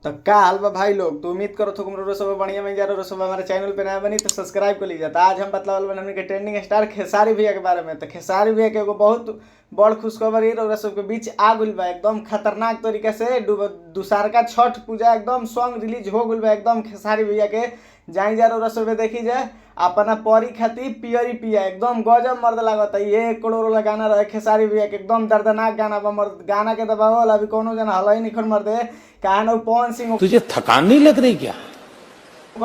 तो का हाल बा भाई लोग। तो उम्मीद करो तुम रो सब बढ़िया में जा रहो सब हमारे चैनल पे नया बनी तो सब्सक्राइब कर लीजिए। तो आज हम बतलावल बन हमने के ट्रेंडिंग स्टार खेसारी भैया के बारे में। तो खेसारी भैया के एगो बहुत बड़ खुशखबरी रउरा सबके बीच आ गइल बा। एकदम खतरनाक तरीका से दूसरका छठ पूजा एकदम सॉन्ग रिलीज हो गइल बा। एकदम खेसारी भैया के जाई जा रउरा सब देखी जाए अपना परी खातिर पियरी पिया एकदम गजब मर्द लागत है। ये 1 करोड़ वाला गाना रहे खेसारी भैया के एकदम दर्दनाक गाना बा। मर्द गाना के दबावल अभी कोनो जना हल ही निखन मर्द कहा ना पवन सिंह तुझे थकान नहीं लग रही क्या?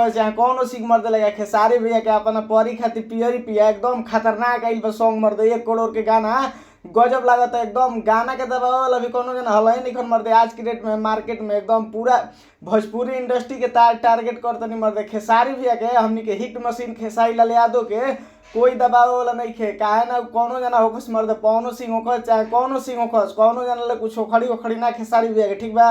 चाहे कौनो सीख मर्द लगा खेसारी भैया के अपना परी खातिर पियरी पिया एकदम खतरनाक आइल बा सॉन्ग मर्द 1 करोड़ के गाना गजब लागत है। एकदम गाना के दबावल अभी कोनो जना हल ही निखन मर्द आज की डेट में मार्केट में एकदम पूरा भोजपुरी इंडस्ट्री के टारगेट करतनी मर्द खेसारी भैया के हमनी के हिट मशीन खेसारी लाल यादव के कोई दबावे वाला नहीं खे। काहे ना कोनो जना होकस मर्द पवनो सिंह होकस चाहे कोनो सिंह होकस कोनो जना ले कुछ ओखड़ी ओखड़ी ना खेसारी भैया के ठीक बा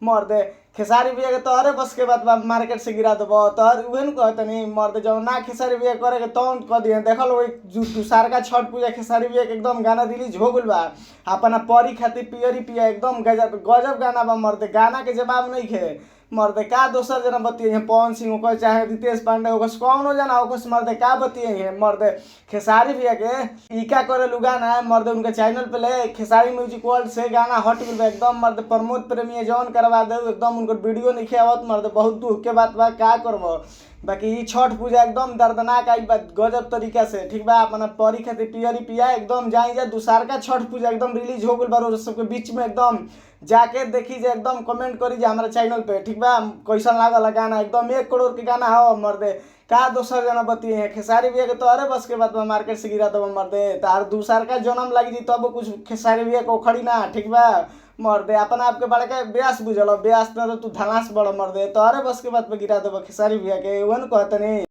मर्द खेसारी भैया के तोहरे बस के बात बा मार्केट से गिरा देबो तोहर उहे न कहतनी मर्द जब ना खेसारी भैया करे के तौन कह दिए देखल वही दूसरका छठ पूजा खेसारी भैया के एकदम गाना रिलीज हो गइल बा अपना परी खातिर पियरी पिया एकदम गजब गजब गाना बा मर्द गाना के जवाब नहीं खे मर्द का दोसर जना बतिये पवन सिंह होकर चाहे रितेश पांडे होकर कौनो जना होकर मर्द का बतिये मर्द खेसारी भैया के इका करे लू गाना है मर्द उनके चैनल पे ले खेसारी म्यूजिक वर्ल्ड से गाना हट गइल बा एकदम मर्द प्रमोद प्रेमी जॉन करवा दे एकदम उनकर वीडियो नहीं आवत मर्द बहुत दुख के बात बा का करबो। बाकी ई छठ पूजा एकदम दर्दनाक आई बा गजब तरीका से ठीक बा अपना परी खातिर पियरी पिया एकदम जाई जा दूसरका छठ पूजा एकदम रिलीज हो गइल बा रोज सबके बीच में एकदम जाके देखी जे एकदम कमेंट करी जे हमारे चैनल पे ठीक बा कैसन लागल गाना एकदम 1 करोड़ के गाना हो मर्दे का दोसर जना बतिए हैं खेसारी भैया के तो अरे बस के बात में मार्केट से गिरा दबा मर्दे तार दूसर का जन्म लगी जी तब कुछ खेसारी भैया को खड़ी ना ठीक बा मर्दे अपना आपके बड़का ब्यास बुझल ब्यास ना तो तू धलास बड़ मर्दे तो अरे बस के बात पे गिरा देबा खेसारी भैया के वन कहतनी।